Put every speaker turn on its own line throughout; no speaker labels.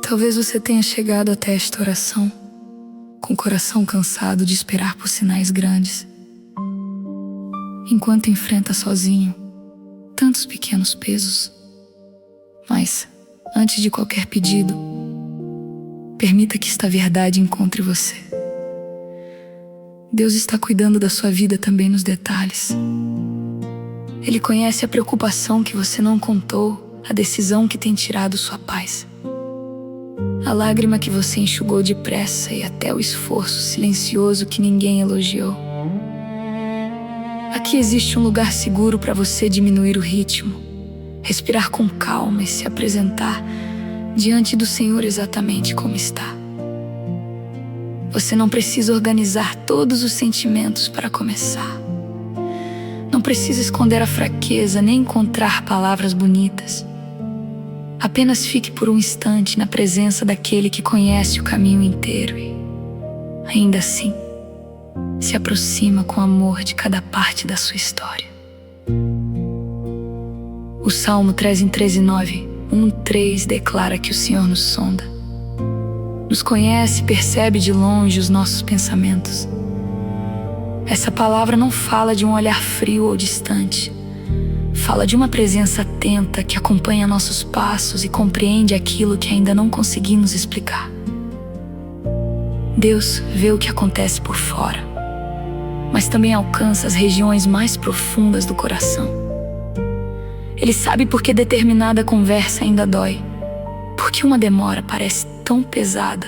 Talvez você tenha chegado até esta oração com o coração cansado de esperar por sinais grandes, enquanto enfrenta sozinho tantos pequenos pesos. Mas, antes de qualquer pedido, permita que esta verdade encontre você. Deus está cuidando da sua vida também nos detalhes. Ele conhece a preocupação que você não contou, a decisão que tem tirado sua paz, a lágrima que você enxugou depressa e até o esforço silencioso que ninguém elogiou. Aqui existe um lugar seguro para você diminuir o ritmo, respirar com calma e se apresentar diante do Senhor exatamente como está. Você não precisa organizar todos os sentimentos para começar. Não precisa esconder a fraqueza nem encontrar palavras bonitas. Apenas fique por um instante na presença daquele que conhece o caminho inteiro e, ainda assim, se aproxima com amor de cada parte da sua história. O Salmo 13:9, 1:3 declara que o Senhor nos sonda, nos conhece e percebe de longe os nossos pensamentos. Essa palavra não fala de um olhar frio ou distante. Fala de uma presença atenta que acompanha nossos passos e compreende aquilo que ainda não conseguimos explicar. Deus vê o que acontece por fora, mas também alcança as regiões mais profundas do coração. Ele sabe por que determinada conversa ainda dói, porque uma demora parece tão pesada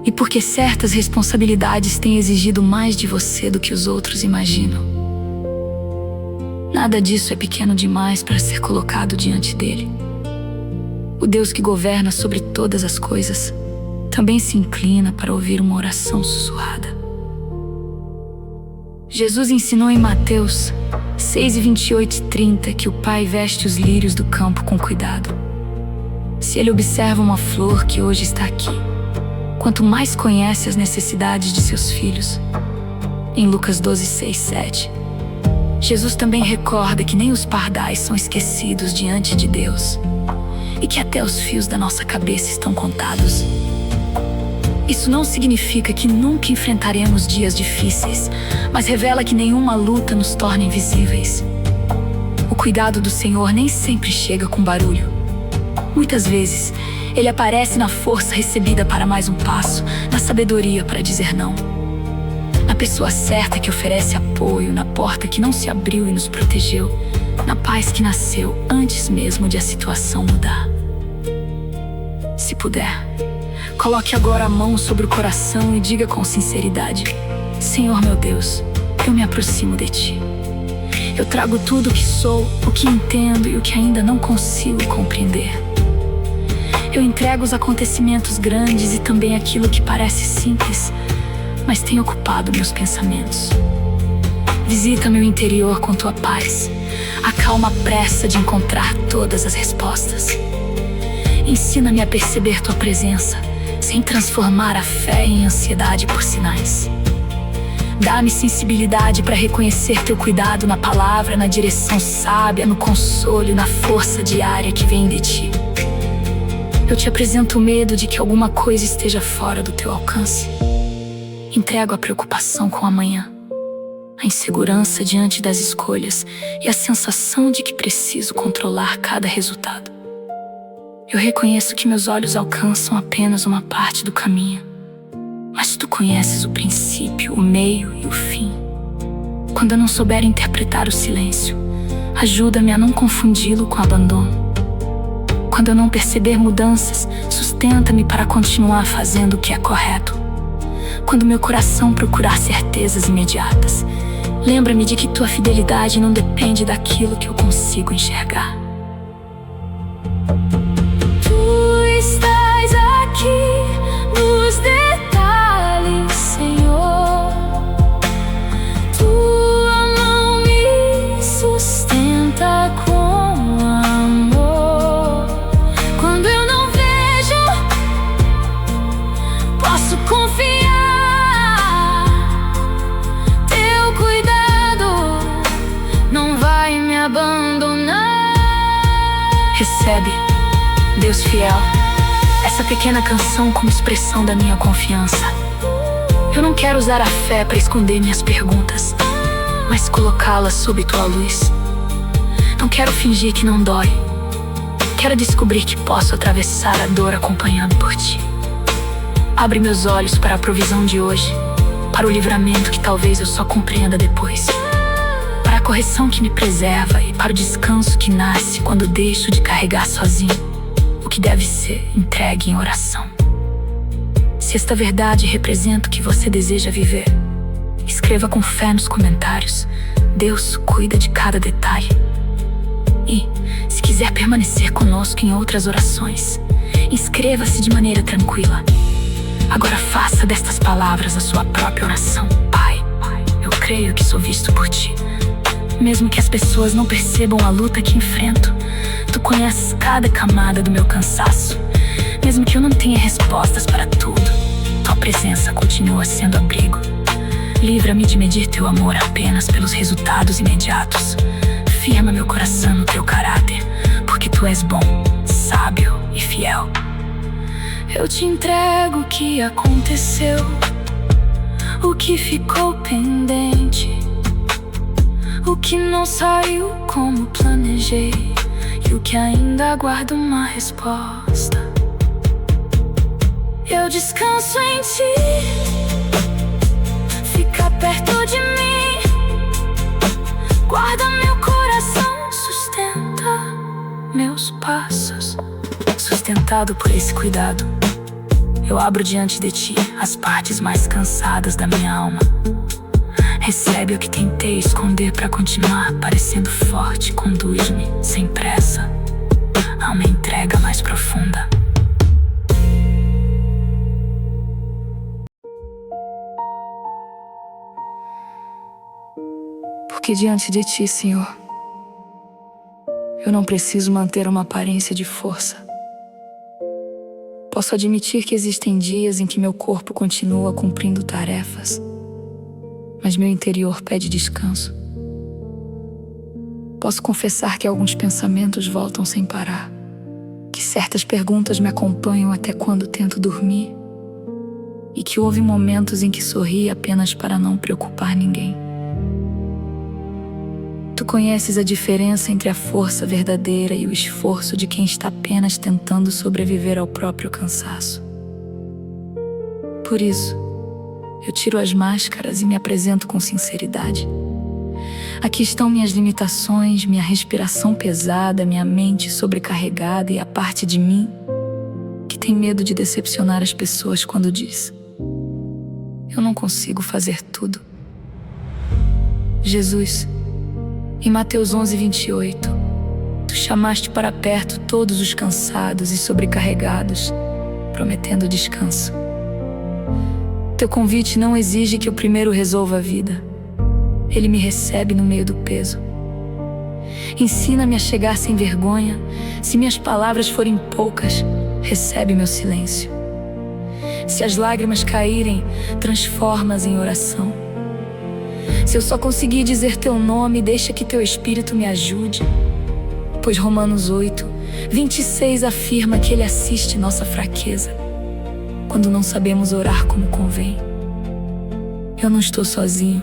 e porque certas responsabilidades têm exigido mais de você do que os outros imaginam. Nada disso é pequeno demais para ser colocado diante dele. O Deus que governa sobre todas as coisas também se inclina para ouvir uma oração sussurrada. Jesus ensinou em Mateus 6:28-30 que o Pai veste os lírios do campo com cuidado. Se ele observa uma flor que hoje está aqui, quanto mais conhece as necessidades de seus filhos. Em Lucas 12:6-7, Jesus também recorda que nem os pardais são esquecidos diante de Deus e que até os fios da nossa cabeça estão contados. Isso não significa que nunca enfrentaremos dias difíceis, mas revela que nenhuma luta nos torna invisíveis. O cuidado do Senhor nem sempre chega com barulho. Muitas vezes, Ele aparece na força recebida para mais um passo, na sabedoria para dizer não, na pessoa certa que oferece apoio, na porta que não se abriu e nos protegeu, na paz que nasceu antes mesmo de a situação mudar. Se puder, coloque agora a mão sobre o coração e diga com sinceridade: Senhor meu Deus, eu me aproximo de Ti. Eu trago tudo o que sou, o que entendo e o que ainda não consigo compreender. Eu entrego os acontecimentos grandes e também aquilo que parece simples, mas tem ocupado meus pensamentos. Visita meu interior com Tua paz. Acalma a pressa de encontrar todas as respostas. Ensina-me a perceber Tua presença, sem transformar a fé em ansiedade por sinais. Dá-me sensibilidade para reconhecer Teu cuidado na palavra, na direção sábia, no consolo e na força diária que vem de Ti. Eu Te apresento o medo de que alguma coisa esteja fora do Teu alcance. Entrego a preocupação com o amanhã, a insegurança diante das escolhas e a sensação de que preciso controlar cada resultado. Eu reconheço que meus olhos alcançam apenas uma parte do caminho, mas Tu conheces o princípio, o meio e o fim. Quando eu não souber interpretar o silêncio, ajuda-me a não confundi-lo com abandono. Quando eu não perceber mudanças, sustenta-me para continuar fazendo o que é correto. Quando meu coração procurar certezas imediatas, lembra-me de que Tua fidelidade não depende daquilo que eu consigo enxergar. Tu estás aqui nos detalhes, Senhor. Tua mão me sustenta com amor. Quando eu não vejo, posso confiar. Abandonar. Recebe, Deus fiel, essa pequena canção como expressão da minha confiança. Eu não quero usar a fé para esconder minhas perguntas, mas colocá-las sob tua luz. Não quero fingir que não dói. Quero descobrir que posso atravessar a dor acompanhado por ti. Abre meus olhos para a provisão de hoje, para o livramento que talvez eu só compreenda depois, para a correção que me preserva e para o descanso que nasce quando deixo de carregar sozinho o que deve ser entregue em oração. Se esta verdade representa o que você deseja viver, escreva com fé nos comentários. Deus cuida de cada detalhe. E, se quiser permanecer conosco em outras orações, inscreva-se de maneira tranquila. Agora faça destas palavras a sua própria oração. Pai, eu creio que sou visto por ti. Mesmo que as pessoas não percebam a luta que enfrento, tu conheces cada camada do meu cansaço. Mesmo que eu não tenha respostas para tudo, tua presença continua sendo abrigo. Livra-me de medir teu amor apenas pelos resultados imediatos. Firma meu coração no teu caráter, porque tu és bom, sábio e fiel. Eu te entrego o que aconteceu, o que ficou pendente, o que não saiu como planejei e o que ainda aguarda uma resposta. Eu descanso em ti, fica perto de mim, guarda meu coração, sustenta meus passos. Sustentado por esse cuidado, eu abro diante de ti as partes mais cansadas da minha alma. Recebe o que tentei esconder para continuar parecendo forte. Conduz-me sem pressa a uma entrega mais profunda. Porque diante de ti, Senhor, eu não preciso manter uma aparência de força. Posso admitir que existem dias em que meu corpo continua cumprindo tarefas, mas meu interior pede descanso. Posso confessar que alguns pensamentos voltam sem parar, que certas perguntas me acompanham até quando tento dormir, e que houve momentos em que sorri apenas para não preocupar ninguém. Tu conheces a diferença entre a força verdadeira e o esforço de quem está apenas tentando sobreviver ao próprio cansaço. Por isso, eu tiro as máscaras e me apresento com sinceridade. Aqui estão minhas limitações, minha respiração pesada, minha mente sobrecarregada e a parte de mim que tem medo de decepcionar as pessoas quando diz: eu não consigo fazer tudo. Jesus, em Mateus 11:28, tu chamaste para perto todos os cansados e sobrecarregados, prometendo descanso. Teu convite não exige que eu primeiro resolva a vida. Ele me recebe no meio do peso. Ensina-me a chegar sem vergonha. Se minhas palavras forem poucas, recebe meu silêncio. Se as lágrimas caírem, transforma-as em oração. Se eu só conseguir dizer teu nome, deixa que teu Espírito me ajude. Pois Romanos 8:26 afirma que Ele assiste nossa fraqueza, quando não sabemos orar como convém. Eu não estou sozinho,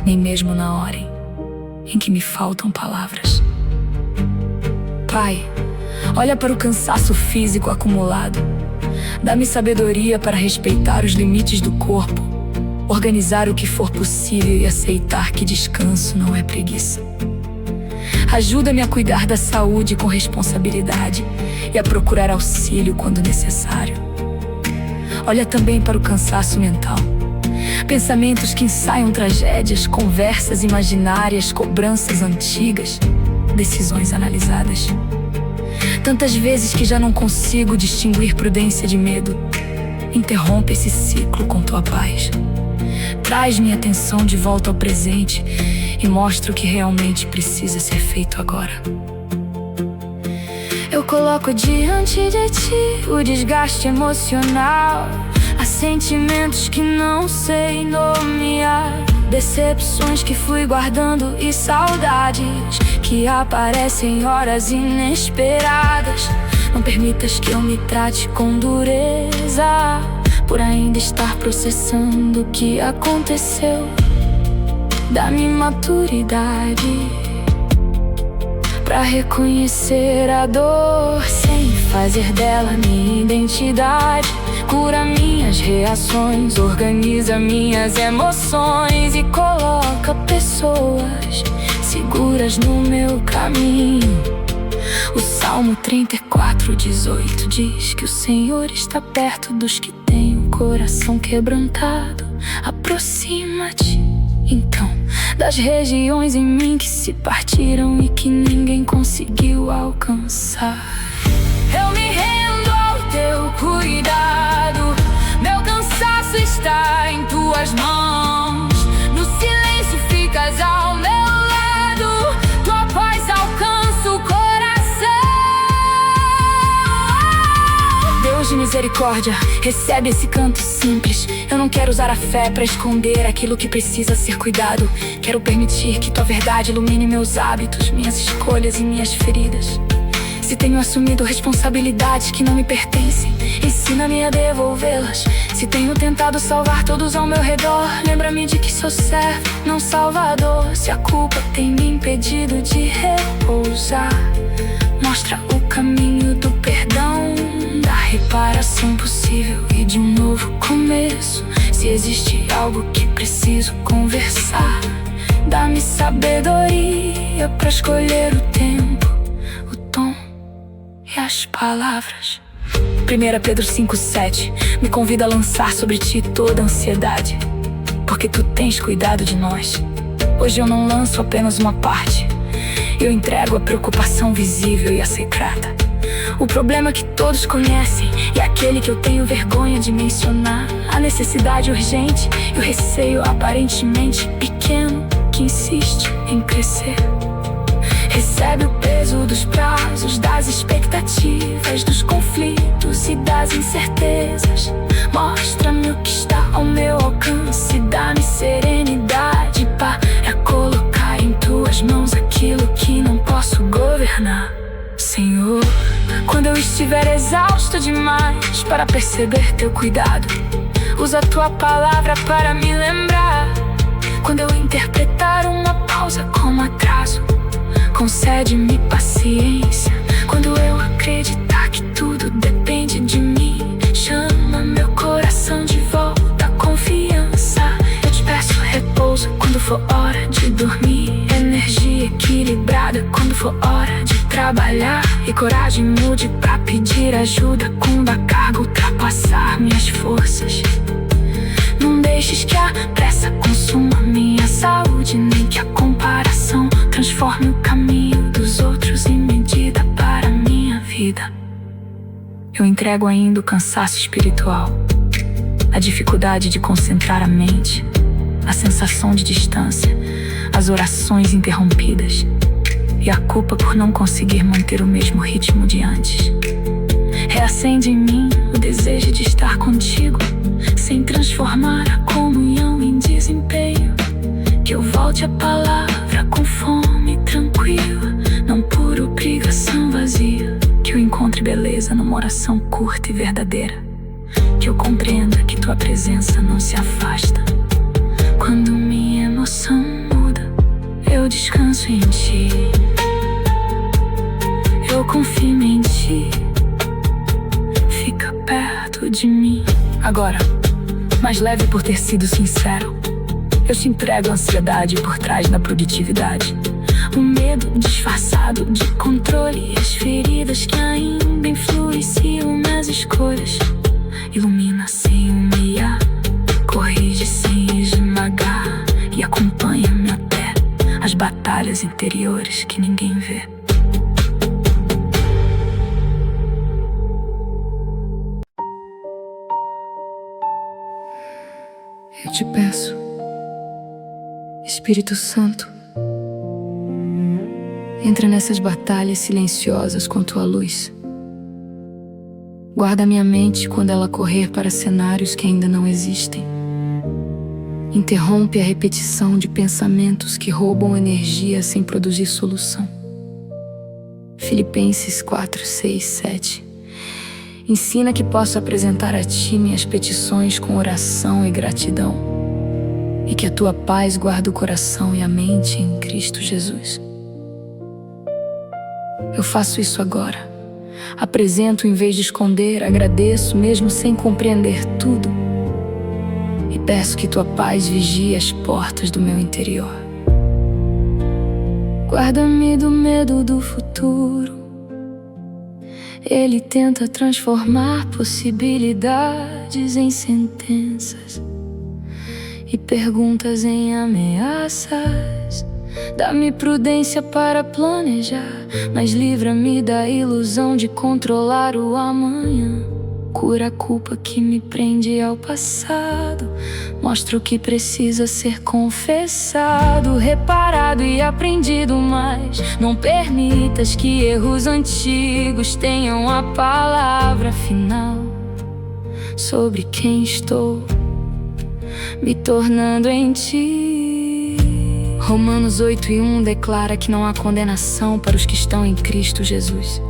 nem mesmo na hora em que me faltam palavras. Pai, olha para o cansaço físico acumulado. Dá-me sabedoria para respeitar os limites do corpo, organizar o que for possível e aceitar que descanso não é preguiça. Ajuda-me a cuidar da saúde com responsabilidade e a procurar auxílio quando necessário. Olha também para o cansaço mental. Pensamentos que ensaiam tragédias, conversas imaginárias, cobranças antigas, decisões analisadas. Tantas vezes que já não consigo distinguir prudência de medo. Interrompe esse ciclo com tua paz. Traz minha atenção de volta ao presente e mostra o que realmente precisa ser feito agora. Eu coloco diante de ti o desgaste emocional, há sentimentos que não sei nomear, decepções que fui guardando e saudades que aparecem em horas inesperadas. Não permitas que eu me trate com dureza, por ainda estar processando o que aconteceu. Dá-me maturidade pra reconhecer a dor sem fazer dela minha identidade. Cura minhas reações, organiza minhas emoções e coloca pessoas seguras no meu caminho. O Salmo 34:18 diz que o Senhor está perto dos que têm o coração quebrantado. Aproxima-te, então, das regiões em mim que se partiram e que ninguém conseguiu alcançar. Eu me rendo ao teu cuidado, meu cansaço está em tuas mãos. No silêncio ficas ao meu lado, tua paz alcança o coração. Deus de misericórdia, recebe esse canto simples. Eu não quero usar a fé para esconder aquilo que precisa ser cuidado. Quero permitir que tua verdade ilumine meus hábitos, minhas escolhas e minhas feridas. Se tenho assumido responsabilidades que não me pertencem, ensina-me a devolvê-las. Se tenho tentado salvar todos ao meu redor, lembra-me de que sou servo, não salvador. Se a culpa tem me impedido de repousar, mostra o caminho do perdão, da reparação possível e de um novo começo. Se existe algo que preciso conversar, dá-me sabedoria pra escolher o tempo, o tom e as palavras. 1 Pedro 5:7 me convida a lançar sobre ti toda a ansiedade, porque tu tens cuidado de nós. Hoje eu não lanço apenas uma parte, eu entrego a preocupação visível e a secreta. O problema que todos conhecem e aquele que eu tenho vergonha de mencionar. A necessidade urgente e o receio aparentemente pequeno que insiste em crescer. Recebe o peso dos prazos, das expectativas, dos conflitos e das incertezas. Mostra-me o que está ao meu alcance, dá-me serenidade para colocar em tuas mãos aquilo que não posso governar. Senhor, quando eu estiver exausto demais para perceber teu cuidado, usa a tua palavra para me lembrar. Quando eu interpretar uma pausa como atraso, concede-me paciência. Quando eu acreditar que tudo depende de mim, chama meu coração de volta à confiança. Eu te peço repouso quando for hora de dormir, energia equilibrada quando for hora de trabalhar, e coragem mude pra pedir ajuda quando a carga ultrapassar minhas forças. Não deixes que a pressa consuma minha saúde, nem que a comparação transforme o caminho dos outros em medida para minha vida. Eu entrego ainda o cansaço espiritual, a dificuldade de concentrar a mente, a sensação de distância, as orações interrompidas e a culpa por não conseguir manter o mesmo ritmo de antes. Reacende em mim o desejo de estar contigo, sem transformar a comunhão em desempenho. Que eu volte à palavra com fome tranquila, não por obrigação vazia. Que eu encontre beleza numa oração curta e verdadeira. Que eu compreenda que tua presença não se afasta. Quando minha emoção muda, eu descanso em ti. Eu confio em ti, fica perto de mim. Agora, mais leve por ter sido sincero, eu te entrego a ansiedade por trás da produtividade, o medo disfarçado de controle e as feridas que ainda influenciam nas escolhas. Ilumina sem humilhar, corrige sem esmagar e acompanha-me até as batalhas interiores que ninguém vê. Eu te peço, Espírito Santo, entra nessas batalhas silenciosas com tua luz. Guarda minha mente quando ela correr para cenários que ainda não existem. Interrompe a repetição de pensamentos que roubam energia sem produzir solução. Filipenses 4, 6, 7. Ensina que posso apresentar a Ti minhas petições com oração e gratidão, e que a Tua paz guarda o coração e a mente em Cristo Jesus. Eu faço isso agora. Apresento em vez de esconder, agradeço mesmo sem compreender tudo, e peço que Tua paz vigie as portas do meu interior. Guarda-me do medo do futuro. Ele tenta transformar possibilidades em sentenças e perguntas em ameaças. Dá-me prudência para planejar, mas livra-me da ilusão de controlar o amanhã. Cura a culpa que me prende ao passado. Mostra o que precisa ser confessado, reparado e aprendido mais. Não permitas que erros antigos tenham a palavra final sobre quem estou me tornando em Ti. Romanos 8:1 declara que não há condenação para os que estão em Cristo Jesus.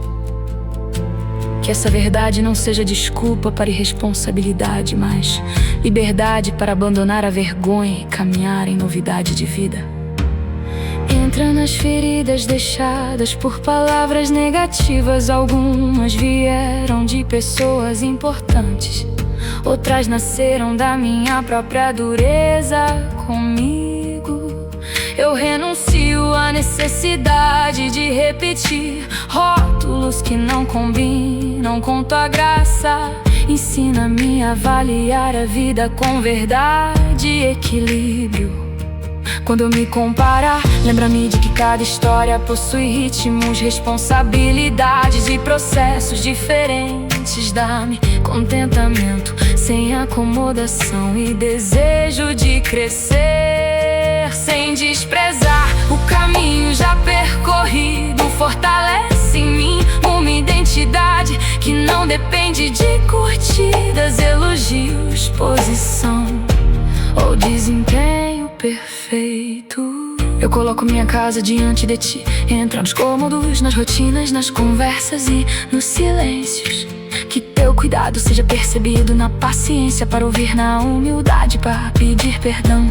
Que essa verdade não seja desculpa para irresponsabilidade, mas liberdade para abandonar a vergonha e caminhar em novidade de vida. Entra nas feridas deixadas por palavras negativas. Algumas vieram de pessoas importantes, outras nasceram da minha própria dureza comigo. Eu renuncio à necessidade de repetir rótulos que não combinam com Tua graça. Ensina-me a avaliar a vida com verdade e equilíbrio. Quando eu me comparar, lembra-me de que cada história possui ritmos, responsabilidades e processos diferentes. Dá-me contentamento sem acomodação e desejo de crescer sem desprezar o caminho já percorrido. Fortalece em mim uma identidade que não depende de curtidas, elogios, posição ou desempenho perfeito. Eu coloco minha casa diante de Ti. Entra nos cômodos, nas rotinas, nas conversas e nos silêncios. Que Teu cuidado seja percebido na paciência para ouvir, na humildade para pedir perdão,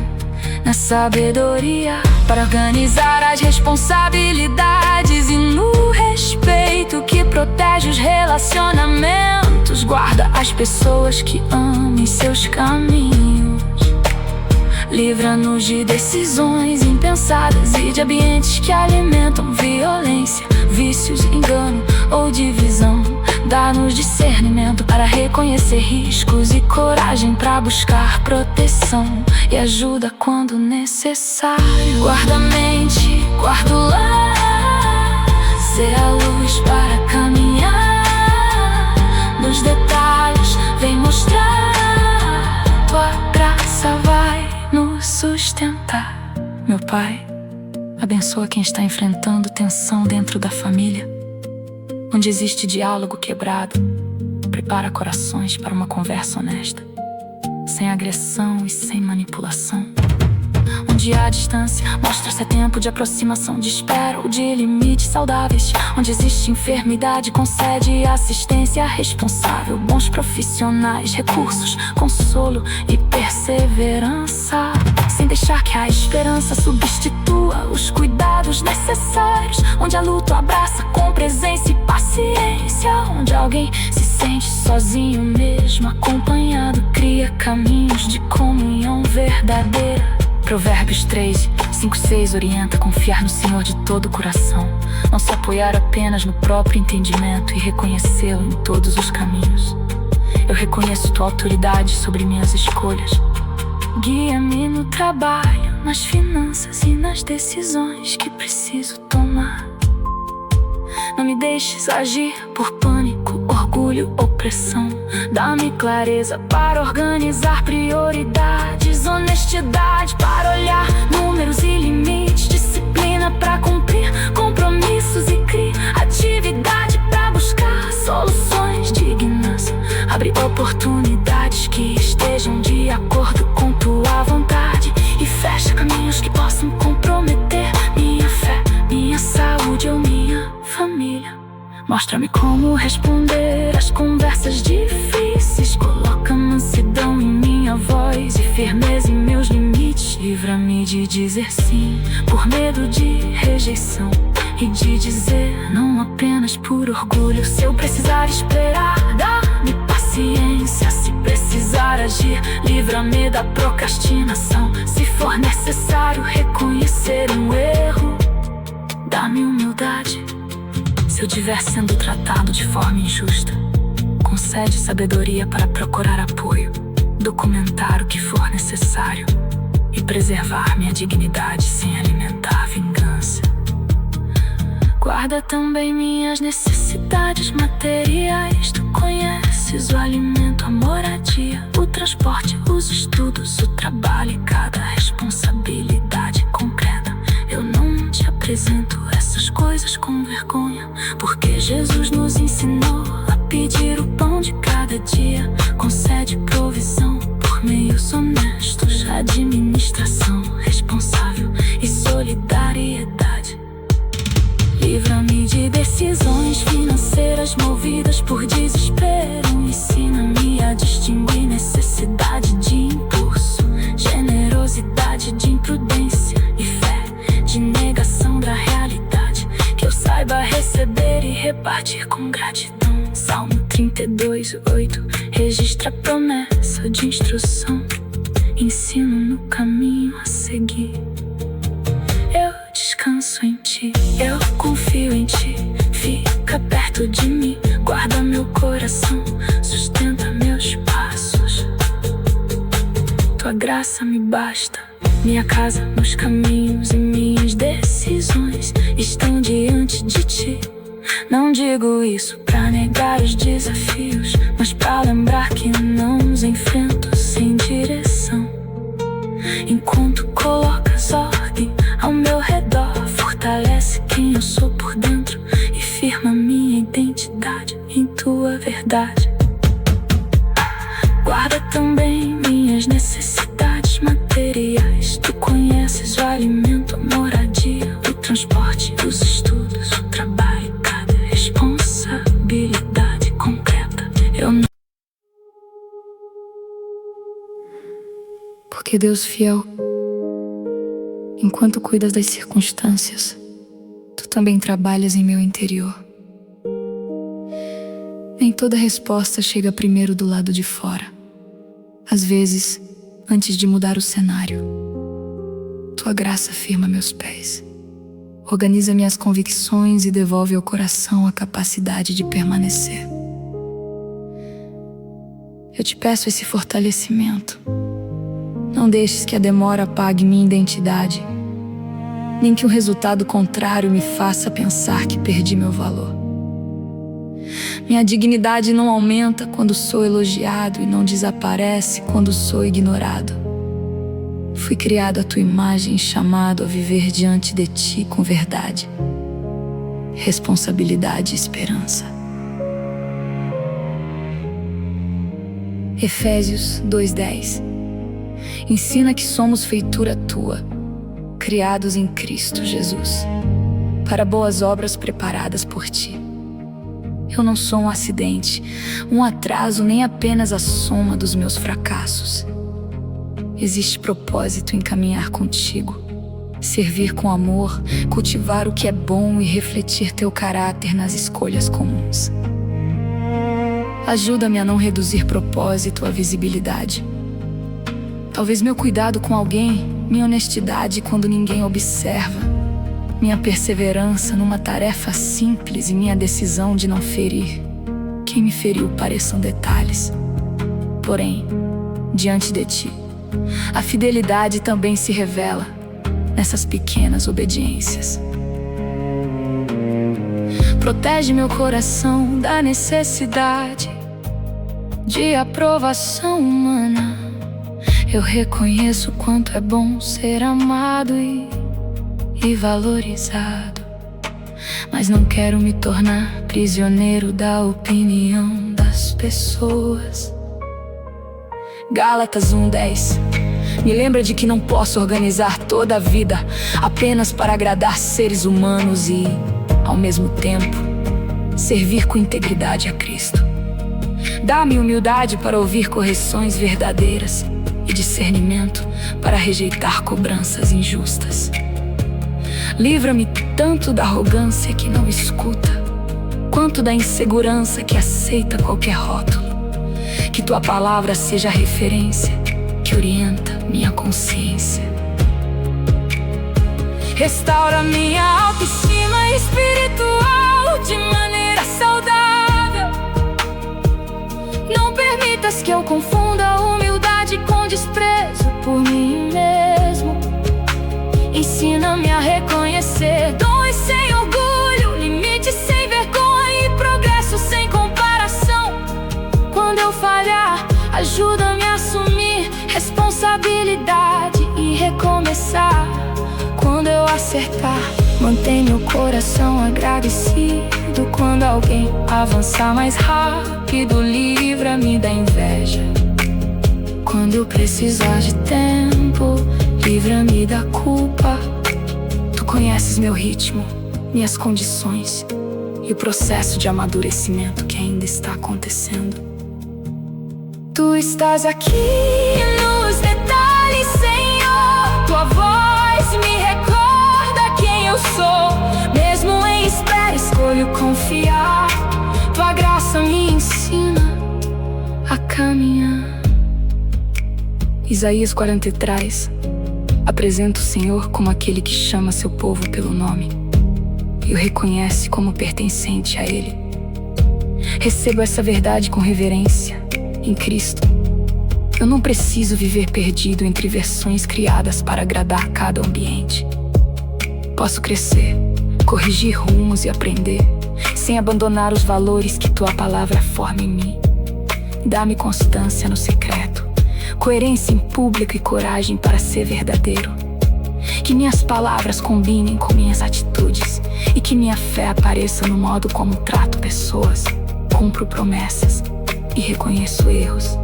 na sabedoria para organizar as responsabilidades e no respeito que protege os relacionamentos. Guarda as pessoas que amem Seus caminhos. Livra-nos de decisões impensadas e de ambientes que alimentam violência, vícios, engano ou divisão. Dá-nos discernimento para reconhecer riscos e coragem para buscar proteção e ajuda quando necessário. Guarda a mente, guarda o lar, ser a luz para caminhar. Nos detalhes vem mostrar, Tua graça vai nos sustentar. Meu Pai, abençoa quem está enfrentando tensão dentro da família, onde existe diálogo quebrado. Prepara corações para uma conversa honesta, sem agressão e sem manipulação. Onde há distância, mostra-se tempo de aproximação, de espera ou de limites saudáveis. Onde existe enfermidade, concede assistência responsável, bons profissionais, recursos, consolo e perseverança. Sem deixar que a esperança substitua os cuidados necessários. Onde a luta abraça com presença e paciência. Onde alguém se sente sozinho mesmo acompanhado, cria caminhos de comunhão verdadeira. Provérbios 3:5-6 orienta a confiar no Senhor de todo o coração, não se apoiar apenas no próprio entendimento e reconhecê-lo em todos os caminhos. Eu reconheço Tua autoridade sobre minhas escolhas. Guia-me no trabalho, nas finanças e nas decisões que preciso tomar. Não me deixes agir por pânico, orgulho ou pressão. Dá-me clareza para organizar prioridades, honestidade para olhar números e limites, disciplina para cumprir compromissos e criatividade para buscar soluções dignas. Abre oportunidades que estejam de acordo com Tua vontade e fecha caminhos que possam comprometer minha fé, minha saúde ou minha família. Mostra-me como responder às conversas difíceis. Coloca mansidão em minha voz e firmeza em meus limites. Livra-me de dizer sim por medo de rejeição e de dizer não apenas por orgulho. Se eu precisar esperar, dá-me paciência. Se precisar agir, livra-me da procrastinação. Se for necessário reconhecer um erro, dá-me humildade. Se eu estiver sendo tratado de forma injusta, concede sabedoria para procurar apoio, documentar o que for necessário e preservar minha dignidade sem alimentar vingança. Guarda também minhas necessidades materiais. Tu conheces o alimento, a moradia, o transporte, os estudos, o trabalho e cada responsabilidade concreta. Eu não te apresento essas coisas com vergonha, porque Jesus nos ensinou a pedir o pão de cada dia. Concede provisão por meios honestos, administração responsável e solidariedade. Livra-me de decisões financeiras movidas por desespero. Ensina-me a distinguir necessidade de impulso, generosidade de imprudência e fé de negação da realidade. Que eu saiba receber e repartir com gratidão. Salmo 32:8 registra a promessa de instrução. Ensino no caminho a seguir. Eu descanso em ti, eu confio em ti. Fica perto de mim, guarda meu coração, sustenta meus passos. Tua graça me basta. Minha casa, meus caminhos e minhas decisões estão diante de ti. Não digo isso pra negar os desafios, mas pra lembrar que não os enfrento sem direção. Enquanto colocas ordem ao meu redor, fortalece quem eu sou por dentro e firma minha identidade em tua verdade. Guarda também minhas necessidades materiais. Tu conheces o alimento, a moradia, o transporte, os estudos, o trabalho, cada responsabilidade concreta. Eu não... Porque Deus fiel, enquanto cuidas das circunstâncias, tu também trabalhas em meu interior. Nem toda resposta chega primeiro do lado de fora. Às vezes, antes de mudar o cenário, tua graça firma meus pés, organiza minhas convicções e devolve ao coração a capacidade de permanecer. Eu te peço esse fortalecimento. Não deixes que a demora apague minha identidade, nem que um resultado contrário me faça pensar que perdi meu valor. Minha dignidade não aumenta quando sou elogiado e não desaparece quando sou ignorado. Fui criado à tua imagem e chamado a viver diante de ti com verdade, responsabilidade e esperança. Efésios 2:10. Ensina que somos feitura tua, criados em Cristo Jesus, para boas obras preparadas por ti. Eu não sou um acidente, um atraso, nem apenas a soma dos meus fracassos. Existe propósito em caminhar contigo, servir com amor, cultivar o que é bom e refletir teu caráter nas escolhas comuns. Ajuda-me a não reduzir propósito à visibilidade. Talvez meu cuidado com alguém, minha honestidade quando ninguém observa, minha perseverança numa tarefa simples e minha decisão de não ferir quem me feriu pareçam detalhes. Porém, diante de ti, a fidelidade também se revela nessas pequenas obediências. Protege meu coração da necessidade de aprovação humana. Eu reconheço quanto é bom ser amado e valorizado, mas não quero me tornar prisioneiro da opinião das pessoas. Gálatas 1:10 me lembra de que não posso organizar toda a vida apenas para agradar seres humanos e, ao mesmo tempo, servir com integridade a Cristo. Dá-me humildade para ouvir correções verdadeiras e discernimento para rejeitar cobranças injustas. Livra-me tanto da arrogância que não escuta, quanto da insegurança que aceita qualquer rótulo. Que tua palavra seja a referência que orienta minha consciência. Restaura minha autoestima espiritual de maneira saudável. Não permitas que eu confunda a humildade com desprezo por mim mesmo. Ensina-me a reconhecer dons sem orgulho, limites sem vergonha e progresso sem comparação. Quando eu falhar, ajuda-me a assumir responsabilidade e recomeçar. Quando eu acertar, mantém meu coração agradecido. Quando alguém avançar mais rápido, livra-me da inveja. Quando eu precisar de tempo, livra-me da culpa. Tu conheces meu ritmo, minhas condições e o processo de amadurecimento que ainda está acontecendo. Tu estás aqui nos detalhes, Senhor. Tua voz me recorda quem eu sou. Mesmo em espera, escolho confiar. Tua graça me ensina a caminhar. Isaías 43 apresenta o Senhor como aquele que chama seu povo pelo nome e o reconhece como pertencente a Ele. Recebo essa verdade com reverência em Cristo. Eu não preciso viver perdido entre versões criadas para agradar cada ambiente. Posso crescer, corrigir rumos e aprender, sem abandonar os valores que tua palavra forma em mim. Dá-me constância no secreto, coerência em público e coragem para ser verdadeiro. Que minhas palavras combinem com minhas atitudes e que minha fé apareça no modo como trato pessoas, cumpro promessas e reconheço erros.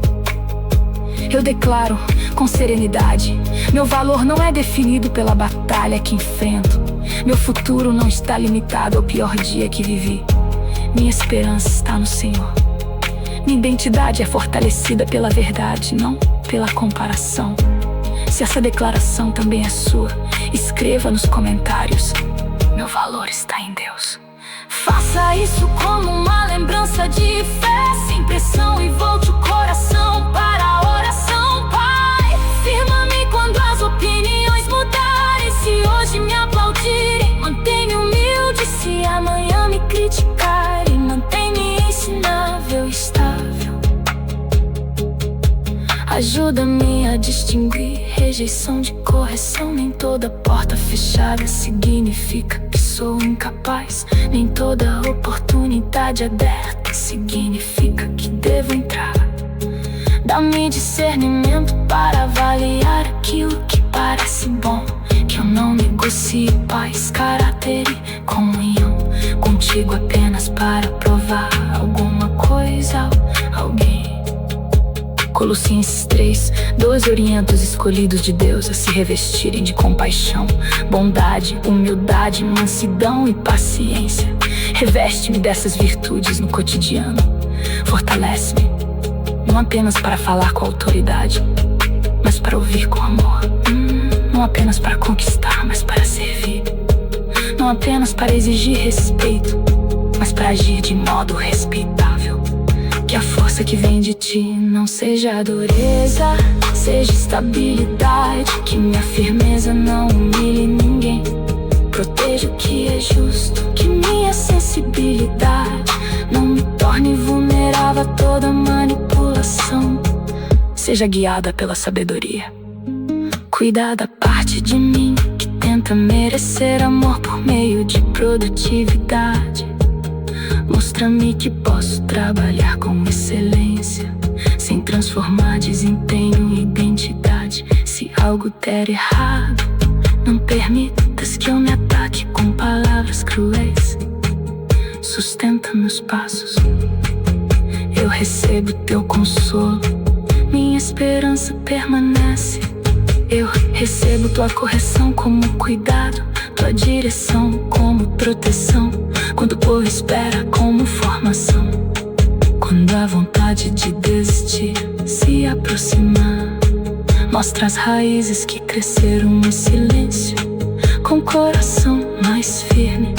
Eu declaro com serenidade: meu valor não é definido pela batalha que enfrento. Meu futuro não está limitado ao pior dia que vivi. Minha esperança está no Senhor. Minha identidade é fortalecida pela verdade, não pela comparação. Se essa declaração também é sua, escreva nos comentários: meu valor está em Deus. Faça isso como uma lembrança de fé, sem pressão, e volte o coração para a oração. Pai, firma-me quando as opiniões mudarem. Se hoje me aplaudirem, mantém-me humilde. Se amanhã me criticarem, mantém-me ensinável e estável. Ajuda-me a distinguir rejeição de correção. Nem toda porta fechada significa que sou incapaz. Nem toda oportunidade aberta significa que devo entrar. Dá-me discernimento para avaliar aquilo que parece bom. Que eu não negocie paz, caráter e comunhão contigo apenas para provar alguma coisa a alguém. Colossenses 3:12 orienta os escolhidos de Deus a se revestirem de compaixão, bondade, humildade, mansidão e paciência. Reveste-me dessas virtudes no cotidiano. Fortalece-me, não apenas para falar com autoridade, mas para ouvir com amor. Não apenas para conquistar, mas para servir. Não apenas para exigir respeito, mas para agir de modo respeitável. Que a força que vem de ti não seja dureza, seja estabilidade. Que minha firmeza não humilhe ninguém. Proteja o que é justo, que minha sensibilidade não me torne vulnerável a toda manipulação. Seja guiada pela sabedoria. Cuida da parte de mim que tenta merecer amor por meio de produtividade. Mostra-me que posso trabalhar com excelência, sem transformar desempenho em identidade. Se algo der errado, não permitas que eu me ataque com palavras cruéis. Sustenta meus passos, eu recebo teu consolo. Minha esperança permanece. Eu recebo tua correção como cuidado, tua direção como proteção. quando o povo espera como formação, quando a vontade de desistir se aproximar, mostra as raízes que cresceram no silêncio. Com o coração mais firme,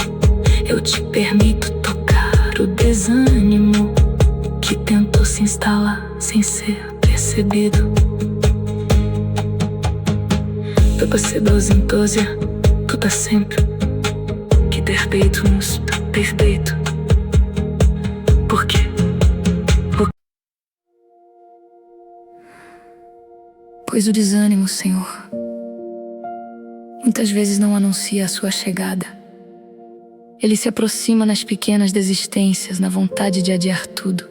eu te permito tocar o desânimo que tentou se instalar sem ser percebido. Eu passei 12 em 12, tu tá sempre que ter peito nos perfeito. Por quê? Pois o desânimo, Senhor, muitas vezes não anuncia a sua chegada. Ele se aproxima nas pequenas desistências, na vontade de adiar tudo,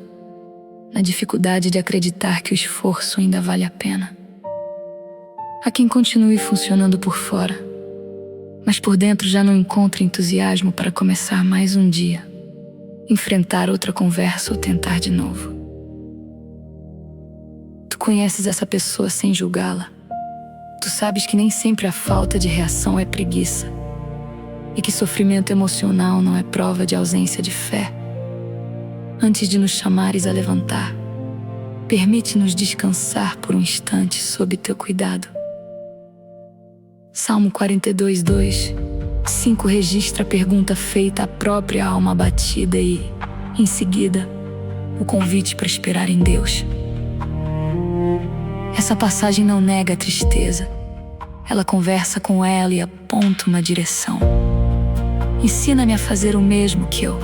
na dificuldade de acreditar que o esforço ainda vale a pena. Há quem continue funcionando por fora, mas por dentro já não encontra entusiasmo para começar mais um dia, enfrentar outra conversa ou tentar de novo. Tu conheces essa pessoa sem julgá-la. Tu sabes que nem sempre a falta de reação é preguiça e que sofrimento emocional não é prova de ausência de fé. Antes de nos chamares a levantar, permite-nos descansar por um instante sob teu cuidado. Salmo 42:2, 5 registra a pergunta feita à própria alma abatida e, em seguida, o convite para esperar em Deus. Essa passagem não nega a tristeza. Ela conversa com ela e aponta uma direção. Ensina-me a fazer o mesmo que eu.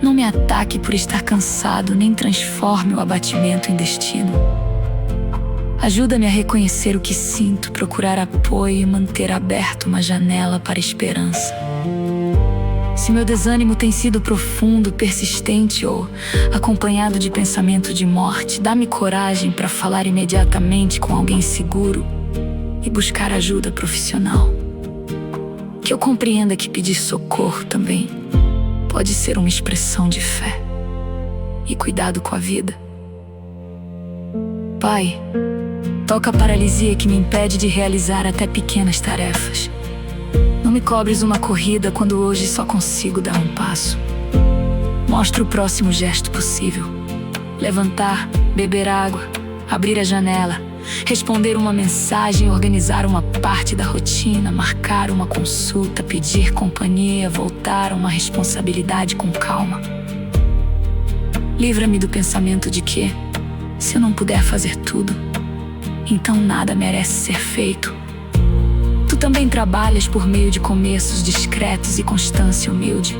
Não me ataque por estar cansado, nem transforme o abatimento em destino. Ajuda-me a reconhecer o que sinto, procurar apoio e manter aberta uma janela para a esperança. Se meu desânimo tem sido profundo, persistente ou acompanhado de pensamento de morte, dá-me coragem para falar imediatamente com alguém seguro e buscar ajuda profissional. Que eu compreenda que pedir socorro também pode ser uma expressão de fé e cuidado com a vida. Pai, toca a paralisia que me impede de realizar até pequenas tarefas. Não me cobres uma corrida quando hoje só consigo dar um passo. Mostra o próximo gesto possível. Levantar, beber água, abrir a janela, responder uma mensagem, organizar uma parte da rotina, marcar uma consulta, pedir companhia, voltar a uma responsabilidade com calma. Livra-me do pensamento de que, se eu não puder fazer tudo, então nada merece ser feito. Tu também trabalhas por meio de começos discretos e constância humilde.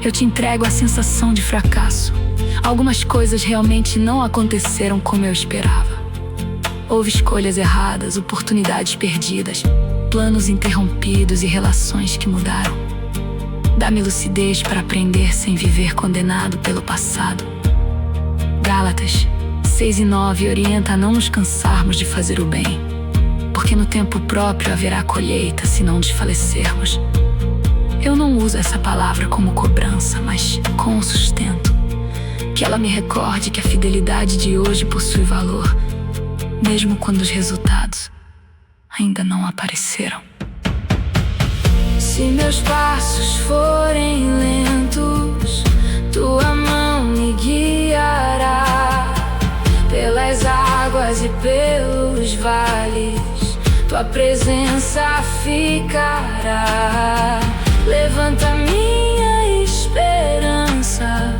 Eu te entrego a sensação de fracasso. Algumas coisas realmente não aconteceram como eu esperava. Houve escolhas erradas, oportunidades perdidas, planos interrompidos e relações que mudaram. Dá-me lucidez para aprender sem viver condenado pelo passado. Gálatas 6:9 orienta a não nos cansarmos de fazer o bem, porque no tempo próprio haverá colheita se não desfalecermos. Eu não uso essa palavra como cobrança, mas com sustento. Que ela me recorde que a fidelidade de hoje possui valor, mesmo quando os resultados ainda não apareceram. Se meus passos forem lentos, tua mão me guiará pelas águas e pelos vales. Tua presença ficará. Levanta minha esperança,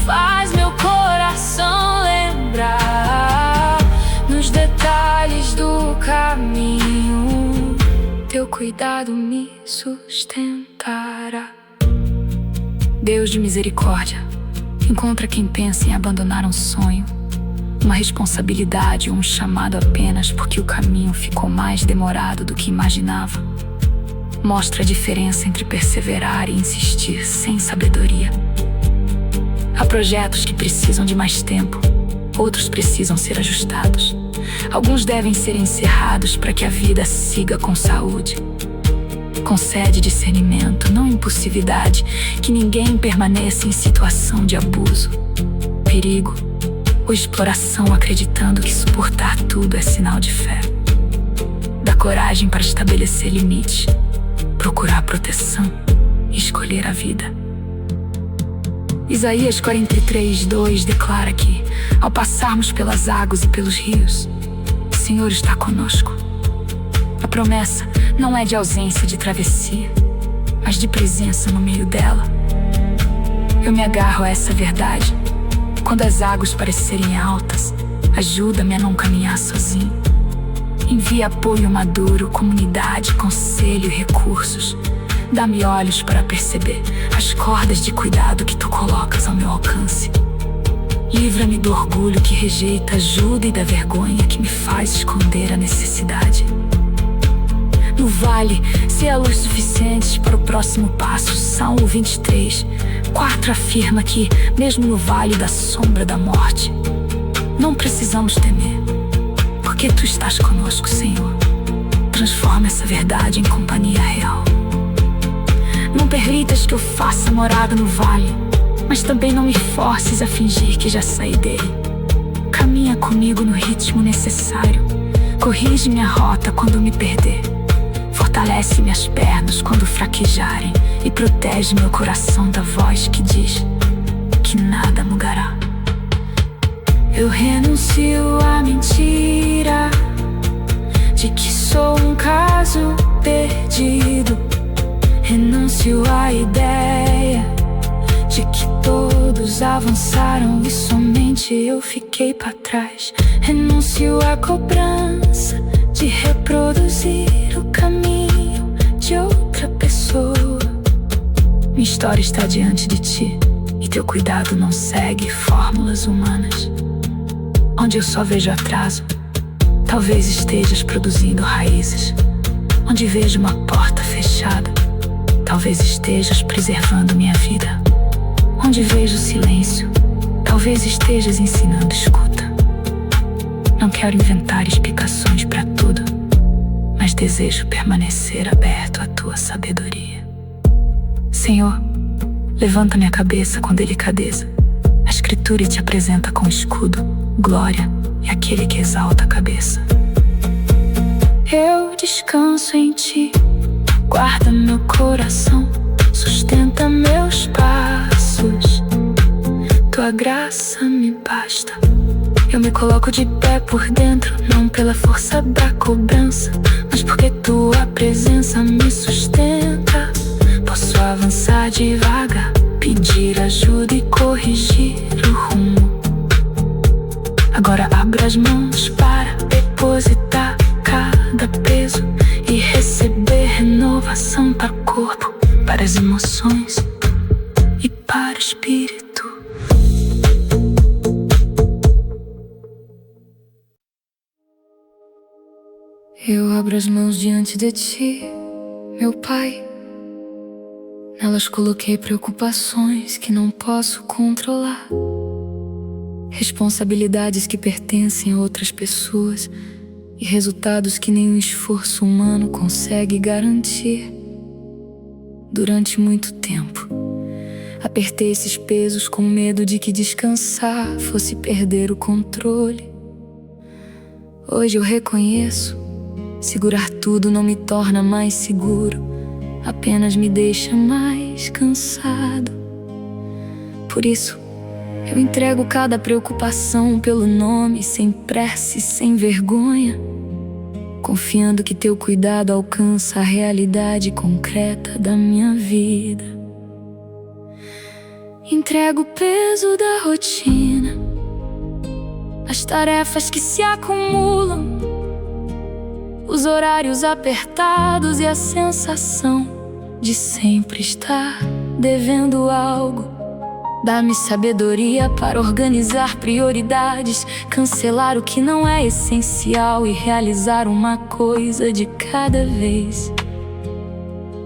faz meu coração lembrar nos detalhes do caminho. Teu cuidado me sustentará. Deus de misericórdia, encontra quem pensa em abandonar um sonho, uma responsabilidade ou um chamado apenas porque o caminho ficou mais demorado do que imaginava. Mostra a diferença entre perseverar e insistir sem sabedoria. Há projetos que precisam de mais tempo, outros precisam ser ajustados. Alguns devem ser encerrados para que a vida siga com saúde. Concede discernimento, não impulsividade, que ninguém permaneça em situação de abuso, perigo ou exploração acreditando que suportar tudo é sinal de fé. Dá coragem para estabelecer limites, procurar proteção e escolher a vida. Isaías 43:2 declara que, ao passarmos pelas águas e pelos rios, o Senhor está conosco. A promessa não é de ausência de travessia, mas de presença no meio dela. Eu me agarro a essa verdade. Quando as águas parecerem altas, ajuda-me a não caminhar sozinho. Envia apoio maduro, comunidade, conselho e recursos. Dá-me olhos para perceber as cordas de cuidado que tu colocas ao meu alcance. Livra-me do orgulho que rejeita a ajuda e da vergonha que me faz esconder a necessidade. No vale, se há luz suficiente para o próximo passo. Salmo 23:4 afirma que, mesmo no vale da sombra da morte, não precisamos temer, porque tu estás conosco, Senhor. Transforma essa verdade em companhia real. Não permitas que eu faça morada no vale, mas também não me forces a fingir que já saí dele. Caminha comigo no ritmo necessário. Corrige minha rota quando me perder. Fortalece minhas pernas quando fraquejarem e protege meu coração da voz que diz que nada mudará. Eu renuncio à mentira de que sou um caso perdido. Renuncio à ideia de que todos avançaram e somente eu fiquei para trás. Renuncio à cobrança de reproduzir o caminho de outra pessoa. Minha história está diante de ti e teu cuidado não segue fórmulas humanas. Onde eu só vejo atraso, talvez estejas produzindo raízes. Onde vejo uma porta fechada, talvez estejas preservando minha vida. Onde vejo silêncio, talvez estejas ensinando escuta. Não quero inventar explicações para tudo, mas desejo permanecer aberto à tua sabedoria. Senhor, levanta minha cabeça com delicadeza. A Escritura te apresenta com escudo, glória e aquele que exalta a cabeça. Eu descanso em ti, guarda meu coração, sustenta meus passos. Tua graça me basta. Eu me coloco de pé por dentro, não pela força da cobrança, mas porque tua presença me sustenta. Posso avançar devagar, pedir ajuda e corrigir o rumo. Agora abro as mãos para depositar cada peso e receber renovação para o corpo, para as emoções e para o espírito. Eu abro as mãos diante de ti, meu Pai. Nelas coloquei preocupações que não posso controlar, responsabilidades que pertencem a outras pessoas e resultados que nenhum esforço humano consegue garantir. Durante muito tempo, apertei esses pesos com medo de que descansar fosse perder o controle. Hoje eu reconheço, segurar tudo não me torna mais seguro, apenas me deixa mais cansado. Por isso, eu entrego cada preocupação pelo nome, sem pressa e sem vergonha, confiando que teu cuidado alcança a realidade concreta da minha vida. Entrego o peso da rotina, as tarefas que se acumulam, os horários apertados e a sensação de sempre estar devendo algo. Dá-me sabedoria para organizar prioridades, cancelar o que não é essencial e realizar uma coisa de cada vez.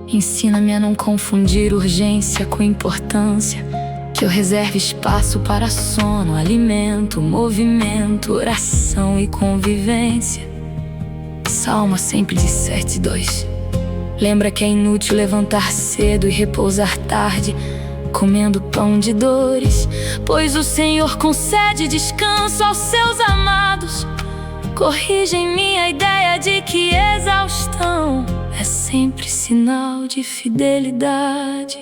Ensina-me a não confundir urgência com importância, que eu reserve espaço para sono, alimento, movimento, oração e convivência. Salmo 107:2. Lembra que é inútil levantar cedo e repousar tarde, comendo pão de dores, pois o Senhor concede descanso aos seus amados. Corrige em mim a ideia de que exaustão é sempre sinal de fidelidade.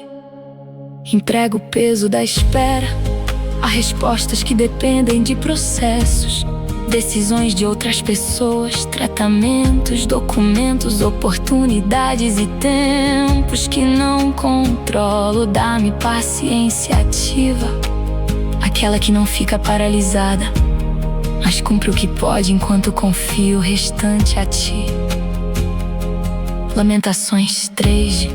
Entrego o peso da espera a respostas que dependem de processos, decisões de outras pessoas, tratamentos, documentos, oportunidades e tempos que não controlo. Dá-me paciência ativa, aquela que não fica paralisada, mas cumpre o que pode enquanto confio o restante a ti. Lamentações 3,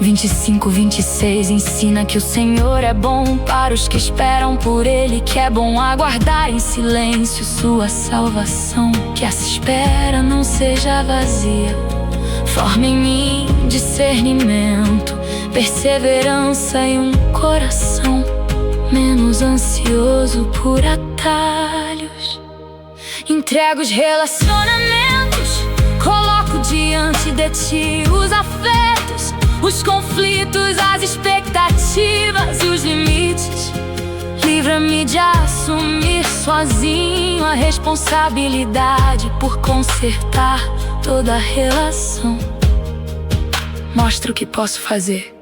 25, 26 ensina que o Senhor é bom para os que esperam por Ele, que é bom aguardar em silêncio sua salvação. Que essa espera não seja vazia, forme em mim discernimento, perseverança e um coração menos ansioso por atalhos. Entrego os relacionamentos, coloco diante de ti os afetos, os conflitos, as expectativas e os limites. Livra-me de assumir sozinho a responsabilidade por consertar toda a relação. Mostra o que posso fazer: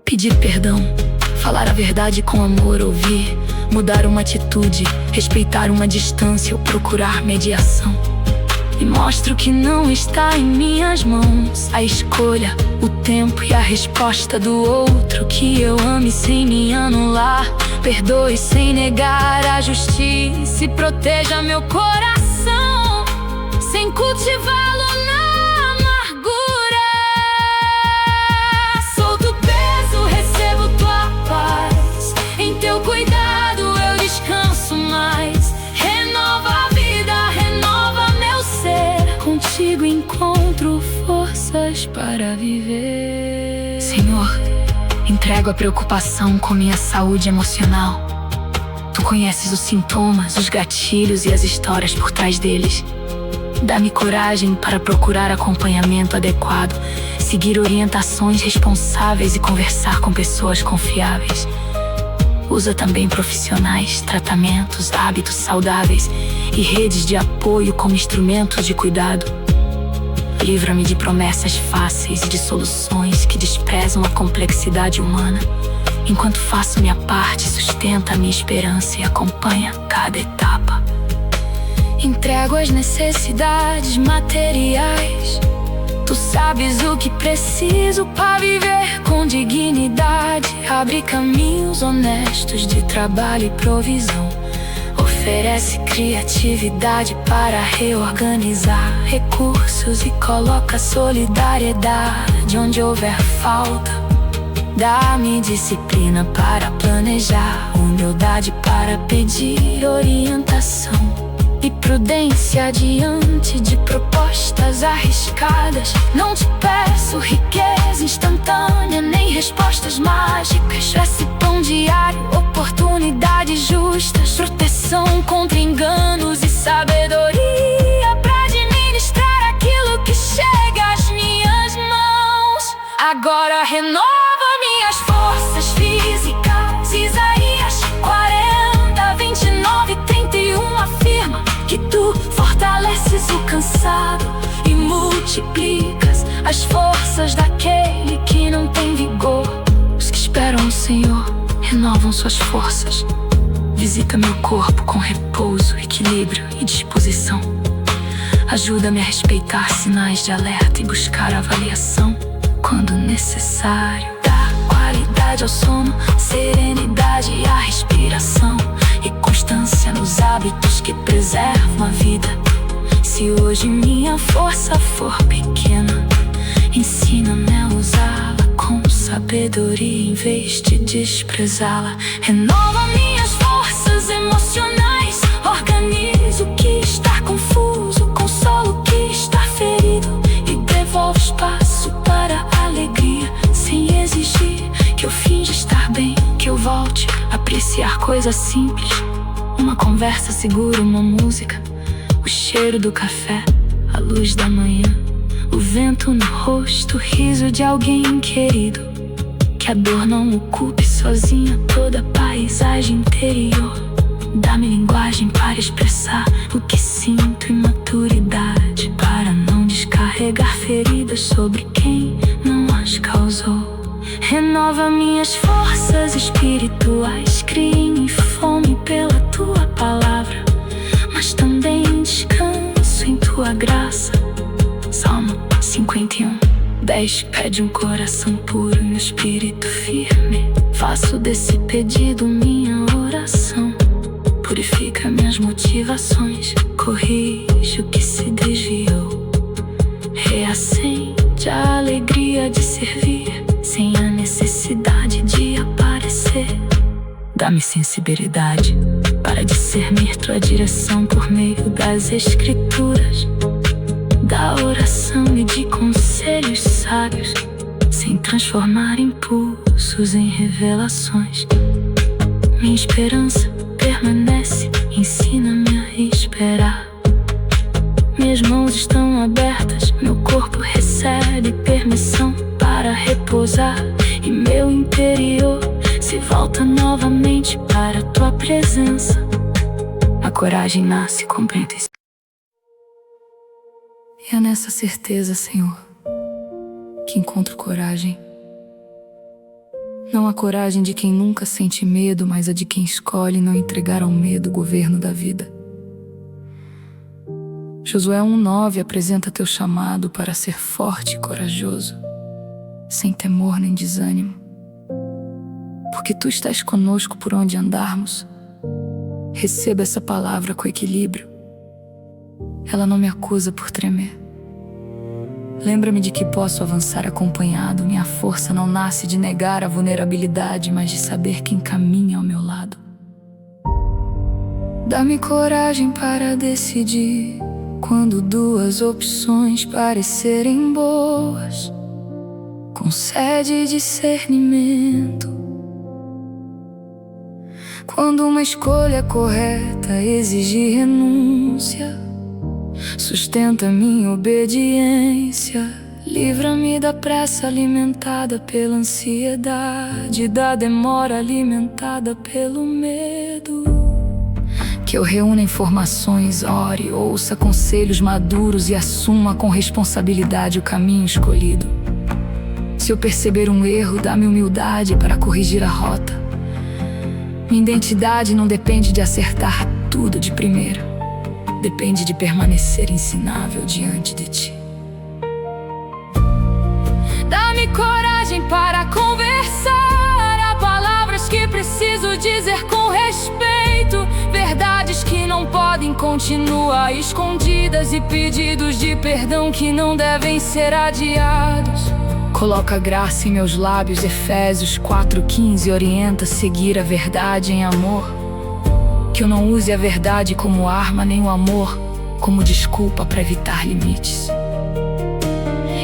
pedir perdão, falar a verdade com amor, ouvir, mudar uma atitude, respeitar uma distância ou procurar mediação. E mostro que não está em minhas mãos a escolha, o tempo e a resposta do outro. Que eu ame sem me anular, perdoe sem negar a justiça e proteja meu coração sem cultivá-lo na amargura. Solto o peso, recebo tua paz, em teu cuidado eu descanso mais. Renova a vida, renova meu ser, contigo encontro forças para viver. Senhor, entrego a preocupação com minha saúde emocional. Tu conheces os sintomas, os gatilhos e as histórias por trás deles. Dá-me coragem para procurar acompanhamento adequado, seguir orientações responsáveis e conversar com pessoas confiáveis. Usa também profissionais, tratamentos, hábitos saudáveis e redes de apoio como instrumentos de cuidado. Livra-me de promessas fáceis e de soluções que desprezam a complexidade humana. Enquanto faço minha parte, sustenta a minha esperança e acompanha cada etapa. Entrego as necessidades materiais. Tu sabes o que preciso para viver com dignidade. Abre caminhos honestos de trabalho e provisão. Oferece criatividade para reorganizar recursos e coloca solidariedade onde houver falta. Dá-me disciplina para planejar, humildade para pedir orientação e prudência diante de propostas arriscadas. Não te peço riqueza instantânea, nem respostas mágicas. Peço pão diário, oportunidades justas, proteção contra enganos e sabedoria para administrar aquilo que chega às minhas mãos. Agora renova minhas forças físicas. Isaías 40, 29, 31 afirma que tu fortaleces o cansado e multiplicas as forças daquele que não tem vigor. Os que esperam no Senhor renovam suas forças. Visita meu corpo com repouso, equilíbrio e disposição. Ajuda-me a respeitar sinais de alerta e buscar avaliação quando necessário. Dá qualidade ao sono, serenidade à respiração e constância nos hábitos que preservam a vida. Se hoje minha força for pequena, ensina-me a usá-la com sabedoria em vez de desprezá-la. Renova minhas forças emocionais, organiza o que está confuso, consola o que está ferido e devolve espaço para a alegria, sem exigir que eu finja estar bem, que eu volte a apreciar coisas simples. Uma conversa segura, uma música, o cheiro do café, a luz da manhã, o vento no rosto, o riso de alguém querido. Que a dor não ocupe sozinha toda a paisagem interior. Dá-me linguagem para expressar o que sinto e maturidade para não descarregar carregar feridas sobre quem não as causou. Renova minhas forças espirituais, cria em mim fome pela tua palavra, mas também descanso em tua graça. Salmo 51:10 pede um coração puro e um espírito firme. Faço desse pedido minha oração. Purifica minhas motivações, corrige o que se desviou. Reacende a alegria de servir, sem a necessidade de aparecer. Dá-me sensibilidade para discernir tua direção por meio das escrituras, da oração e de conselhos sábios, sem transformar impulsos em revelações. Minha esperança permanece, ensina-me a esperar. Minhas mãos estão abertas, meu corpo recebe permissão para repousar, e meu interior se volta novamente para a tua presença. A coragem nasce com compreensão. E é nessa certeza, Senhor, que encontro coragem. Não a coragem de quem nunca sente medo, mas a de quem escolhe não entregar ao medo o governo da vida. Josué 1:9 apresenta teu chamado para ser forte e corajoso, sem temor nem desânimo. Porque tu estás conosco por onde andarmos. Receba essa palavra com equilíbrio. Ela não me acusa por tremer. Lembra-me de que posso avançar acompanhado. Minha força não nasce de negar a vulnerabilidade, mas de saber quem caminha ao meu lado. Dá-me coragem para decidir quando duas opções parecerem boas. Concede discernimento quando uma escolha correta exige renúncia. Sustenta minha obediência, livra-me da pressa alimentada pela ansiedade, da demora alimentada pelo medo. Que eu reúna informações, ore, ouça conselhos maduros e assuma com responsabilidade o caminho escolhido. Se eu perceber um erro, dá-me humildade para corrigir a rota. Minha identidade não depende de acertar tudo de primeira. Depende de permanecer ensinável diante de ti. Dá-me coragem para conversar. Há palavras que preciso dizer com respeito, verdades que não podem continuar escondidas e pedidos de perdão que não devem ser adiados. Coloca graça em meus lábios. Efésios 4:15 orienta a seguir a verdade em amor. Que eu não use a verdade como arma, nem o amor como desculpa para evitar limites.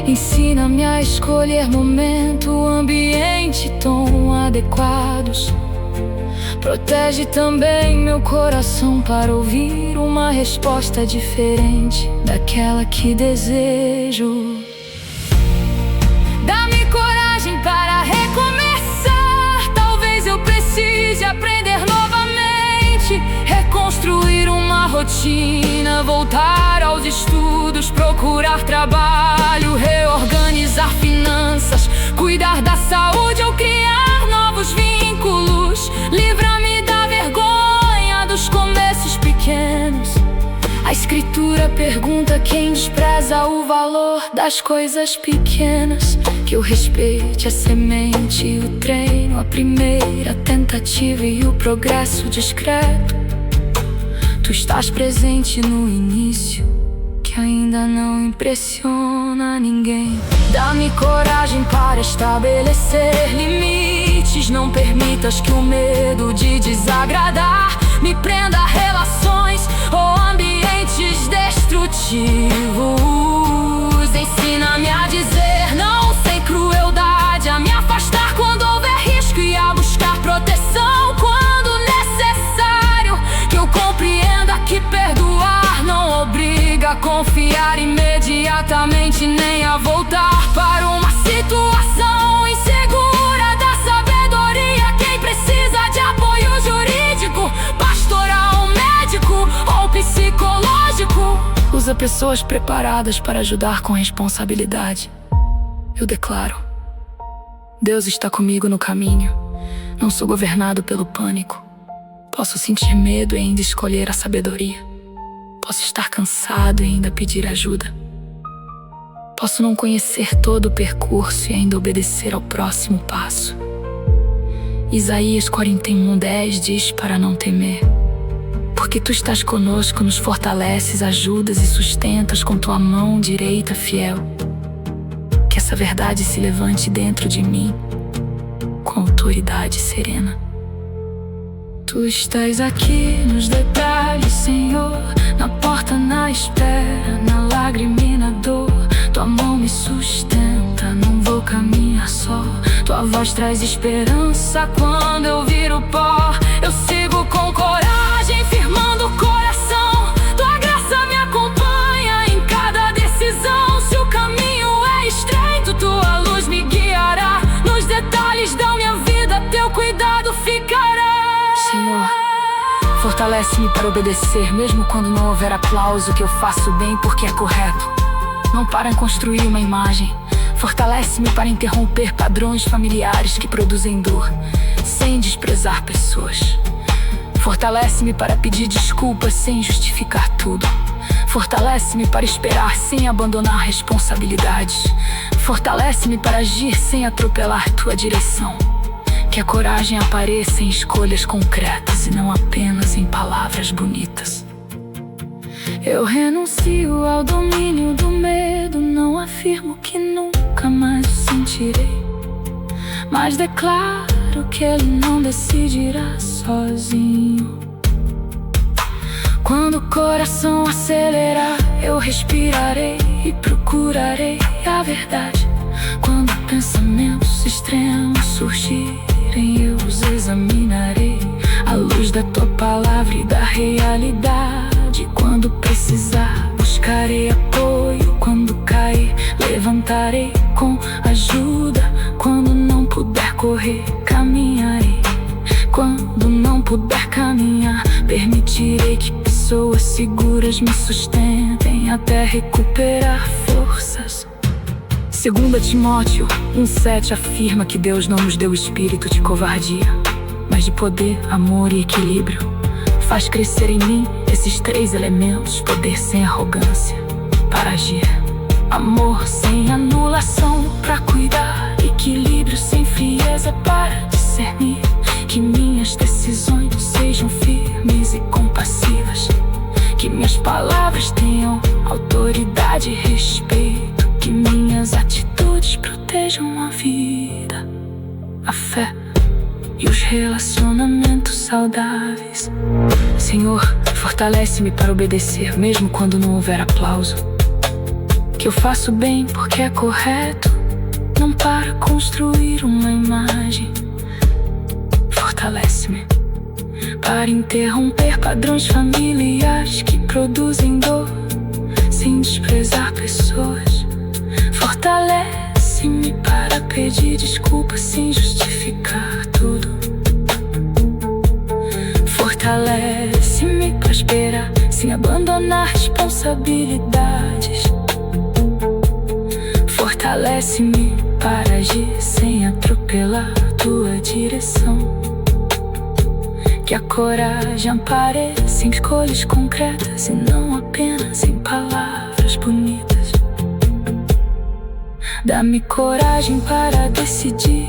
Ensina-me a escolher momento, ambiente e tom adequados. Protege também meu coração para ouvir uma resposta diferente daquela que desejo. Dá-me coragem para recomeçar. Talvez eu precise aprender novamente, reconstruir uma rotina, voltar aos estudos, procurar trabalho, reorganizar finanças, cuidar da saúde ou criar novos vínculos. Livra-me da vergonha dos começos pequenos. A escritura pergunta quem despreza o valor das coisas pequenas. Que eu respeite a semente, o treino, a primeira tentativa e o progresso discreto. Tu estás presente no início, que ainda não impressiona ninguém. Dá-me coragem para estabelecer limites. Não permitas que o medo de desagradar me prenda a relações ou ambientes destrutivos. Ensina-me a dizer não sem crueldade, a me afastar quando houver risco e a buscar proteção quando necessário. Que eu compreenda que perdoar não obriga a confiar imediatamente, nem a voltar para uma situação insegura. Da sabedoria quem precisa de apoio jurídico, pastoral, médico ou psicológico. Os usa pessoas preparadas para ajudar com responsabilidade. Eu declaro: Deus está comigo no caminho. Não sou governado pelo pânico. Posso sentir medo e ainda escolher a sabedoria. Posso estar cansado e ainda pedir ajuda. Posso não conhecer todo o percurso e ainda obedecer ao próximo passo. Isaías 41:10 diz para não temer, porque tu estás conosco, nos fortaleces, ajudas e sustentas com tua mão direita fiel. Que essa verdade se levante dentro de mim com autoridade serena. Tu estás aqui nos detalhes, Senhor, na porta, na espera, na lágrima e na dor. Tua mão me sustenta, não vou caminhar só. Tua voz traz esperança quando eu viro pó. Eu sigo com coragem, firmando o coração. Tua graça me acompanha em cada decisão. Se o caminho é estreito, tua luz me guiará. Nos detalhes da minha vida, teu cuidado ficará. Senhor, fortalece-me para obedecer, mesmo quando não houver aplauso. Que eu faço bem porque é correto, não para em construir uma imagem. Fortalece-me para interromper padrões familiares que produzem dor, sem desprezar pessoas. Fortalece-me para pedir desculpas sem justificar tudo. Fortalece-me para esperar sem abandonar responsabilidades. Fortalece-me para agir sem atropelar tua direção. Que a coragem apareça em escolhas concretas e não apenas em palavras bonitas. Eu renuncio ao domínio do medo. Não afirmo que nunca mais o sentirei, mas declaro que ele não decidirá sozinho. Quando o coração acelerar, eu respirarei e procurarei a verdade. Quando pensamentos extremos surgirem, eu os examinarei à luz da tua palavra e da realidade. Quando precisar, buscarei apoio. Quando cair, levantarei com ajuda. Quando não puder correr, caminharei. Quando não puder caminhar, permitirei que pessoas seguras me sustentem até recuperar forças. 2 Timóteo 1:7 afirma que Deus não nos deu espírito de covardia, mas de poder, amor e equilíbrio. Faz crescer em mim esses 3 elementos: poder sem arrogância para agir, amor sem anulação para cuidar, equilíbrio sem frieza para discernir. Que minhas decisões sejam firmes e compassivas, que minhas palavras tenham autoridade e respeito, que minhas atitudes protejam a vida, a fé e os relacionamentos saudáveis. Senhor, fortalece-me para obedecer, mesmo quando não houver aplauso. Que eu faço bem porque é correto, não para construir uma imagem. Fortalece-me para interromper padrões familiares que produzem dor, sem desprezar pessoas. Fortalece-me para pedir desculpas sem justificar tudo. Fortalece-me para esperar sem abandonar responsabilidades. Fortalece-me para agir sem atropelar tua direção. Que a coragem apareça em escolhas concretas e não apenas em palavras bonitas. Dá-me coragem para decidir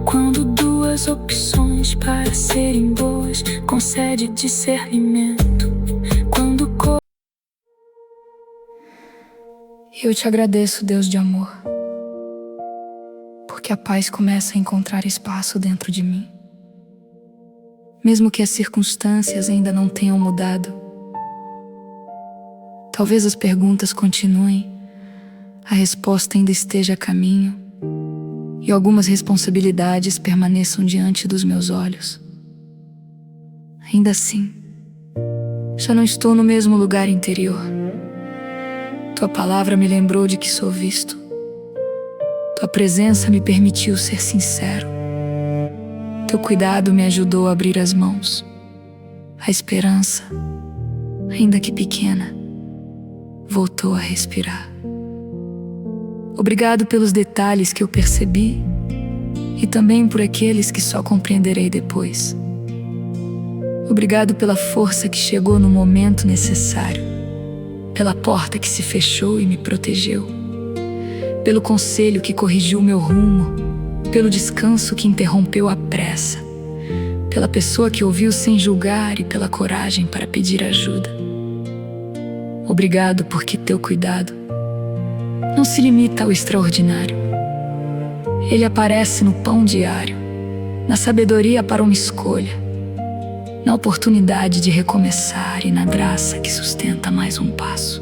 quando 2 opções para serem boas. Concede discernimento quando Eu te agradeço, Deus de amor, porque a paz começa a encontrar espaço dentro de mim. Mesmo que as circunstâncias ainda não tenham mudado, talvez as perguntas continuem, a resposta ainda esteja a caminho e algumas responsabilidades permaneçam diante dos meus olhos. Ainda assim, já não estou no mesmo lugar interior. Tua palavra me lembrou de que sou visto. Tua presença me permitiu ser sincero. Teu cuidado me ajudou a abrir as mãos. A esperança, ainda que pequena, voltou a respirar. Obrigado pelos detalhes que eu percebi e também por aqueles que só compreenderei depois. Obrigado pela força que chegou no momento necessário, pela porta que se fechou e me protegeu, pelo conselho que corrigiu meu rumo, pelo descanso que interrompeu a pressa, pela pessoa que ouviu sem julgar e pela coragem para pedir ajuda. Obrigado porque teu cuidado não se limita ao extraordinário. Ele aparece no pão diário, na sabedoria para uma escolha, na oportunidade de recomeçar e na graça que sustenta mais um passo.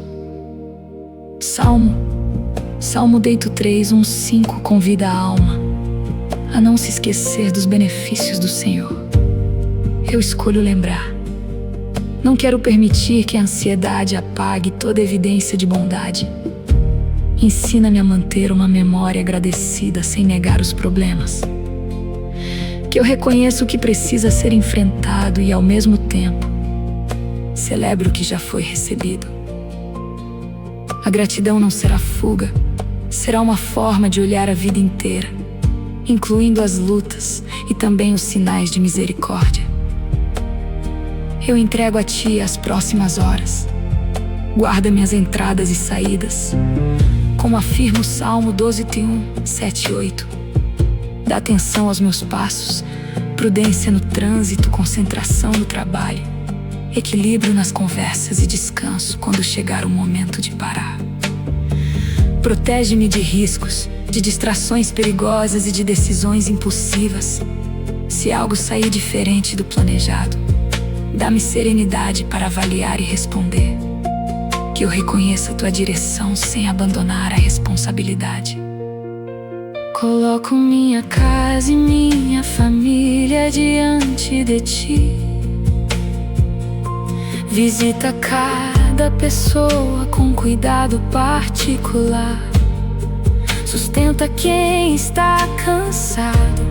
Salmo Deito 3, 1, 5 convida a alma a não se esquecer dos benefícios do Senhor. Eu escolho lembrar. Não quero permitir que a ansiedade apague toda evidência de bondade. Ensina-me a manter uma memória agradecida sem negar os problemas. Que eu reconheça o que precisa ser enfrentado e, ao mesmo tempo, celebre o que já foi recebido. A gratidão não será fuga, será uma forma de olhar a vida inteira, incluindo as lutas e também os sinais de misericórdia. Eu entrego a Ti as próximas horas. Guarda minhas entradas e saídas, como afirma o Salmo 12:1, 7 e 8. Dá atenção aos meus passos, prudência no trânsito, concentração no trabalho, equilíbrio nas conversas e descanso quando chegar o momento de parar. Protege-me de riscos, de distrações perigosas e de decisões impulsivas. Se algo sair diferente do planejado, dá-me serenidade para avaliar e responder. Que eu reconheça Tua direção sem abandonar a responsabilidade. Coloco minha casa e minha família diante de Ti. Visita cada pessoa com cuidado particular. Sustenta quem está cansado,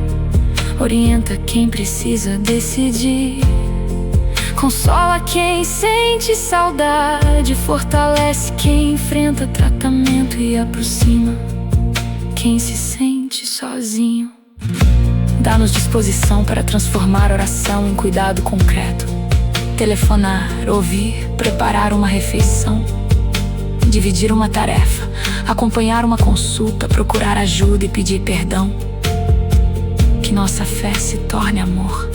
orienta quem precisa decidir. Consola quem sente saudade, fortalece quem enfrenta tratamento e aproxima quem se sente sozinho. Dá-nos disposição para transformar oração em cuidado concreto. Telefonar, ouvir, preparar uma refeição, dividir uma tarefa, acompanhar uma consulta, procurar ajuda e pedir perdão. Que nossa fé se torne amor,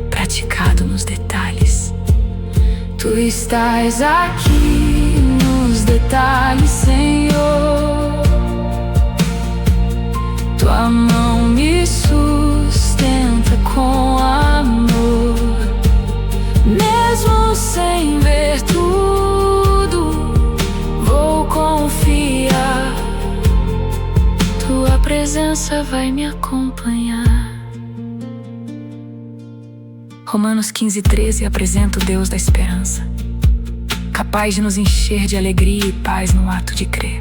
praticado nos detalhes. Tu estás aqui nos detalhes, Senhor. Tua mão me sustenta com amor. Mesmo sem ver tudo, vou confiar. Tua presença vai me acompanhar. Romanos 15:13 apresenta o Deus da esperança, capaz de nos encher de alegria e paz no ato de crer,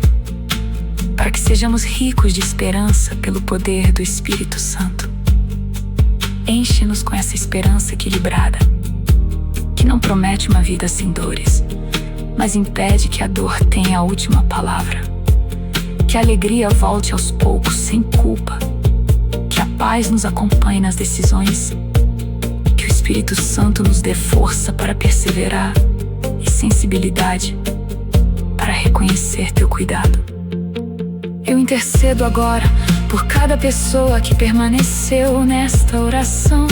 para que sejamos ricos de esperança pelo poder do Espírito Santo. Enche-nos com essa esperança equilibrada, que não promete uma vida sem dores, mas impede que a dor tenha a última palavra. Que a alegria volte aos poucos sem culpa, que a paz nos acompanhe nas decisões, que o Espírito Santo nos dê força para perseverar e sensibilidade para reconhecer Teu cuidado. Eu intercedo agora por cada pessoa que permaneceu nesta oração.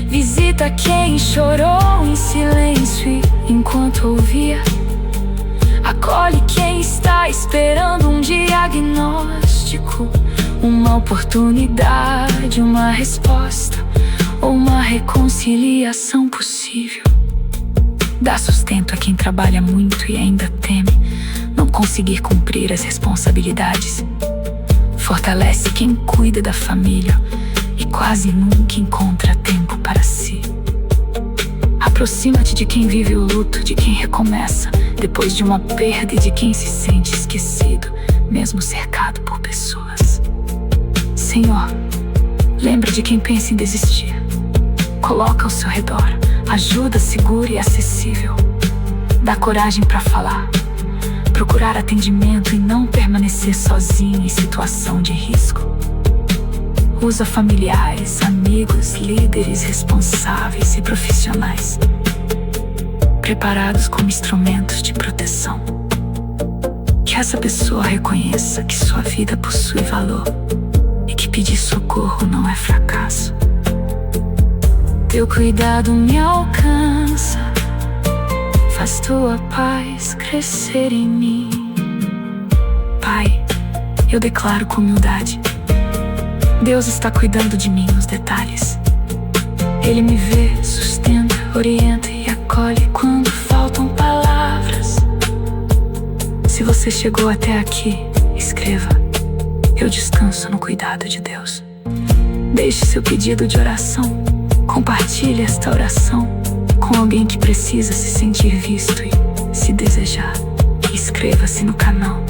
Visita quem chorou em silêncio enquanto ouvia. Acolhe quem está esperando um diagnóstico, uma oportunidade, uma resposta ou uma reconciliação possível. Dá sustento a quem trabalha muito e ainda teme não conseguir cumprir as responsabilidades. Fortalece quem cuida da família e quase nunca encontra tempo para si. Aproxima-te de quem vive o luto, de quem recomeça depois de uma perda e de quem se sente esquecido, mesmo cercado por pessoas. Senhor, lembra de quem pensa em desistir. Coloca ao seu redor ajuda segura e acessível. Dá coragem para falar, procurar atendimento e não permanecer sozinho em situação de risco. Usa familiares, amigos, líderes responsáveis e profissionais, preparados como instrumentos de proteção. Que essa pessoa reconheça que sua vida possui valor e que pedir socorro não é fracasso. Teu cuidado me alcança, faz tua paz crescer em mim. Pai, eu declaro com humildade: Deus está cuidando de mim nos detalhes. Ele me vê, sustenta, orienta e acolhe quando faltam palavras. Se você chegou até aqui, escreva: eu descanso no cuidado de Deus. Deixe seu pedido de oração. Compartilhe esta oração com alguém que precisa se sentir visto e, se desejar, inscreva-se no canal.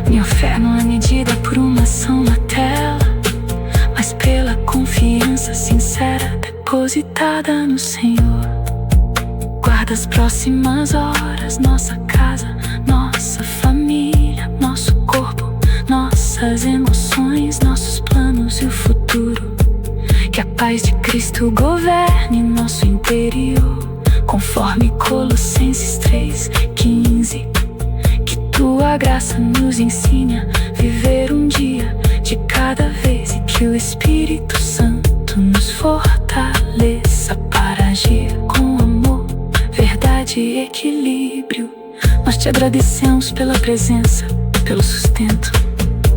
Minha fé não é medida por uma ação na tela, mas pela confiança sincera depositada no Senhor. Guarda as próximas horas, nossa casa, nossa família, nosso corpo, nossas emoções, nossos planos e o futuro. Que a paz de Cristo governe nosso interior, conforme Colossenses 3:15. Que tua graça nos ensine a viver um dia de cada vez e que o Espírito Santo nos fortaleça para agir com amor, verdade e equilíbrio. Nós te agradecemos pela presença, pelo sustento,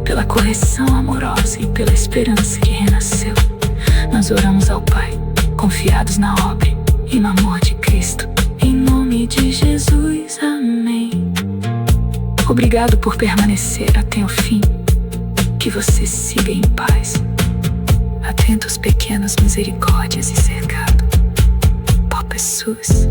pela correção amorosa e pela esperança que renasceu. Nós oramos ao Pai, confiados na obra e no amor de Cristo. Em nome de Jesus, amém. Obrigado por permanecer até o fim. Que você siga em paz, atento às pequenas misericórdias e cercado por pessoas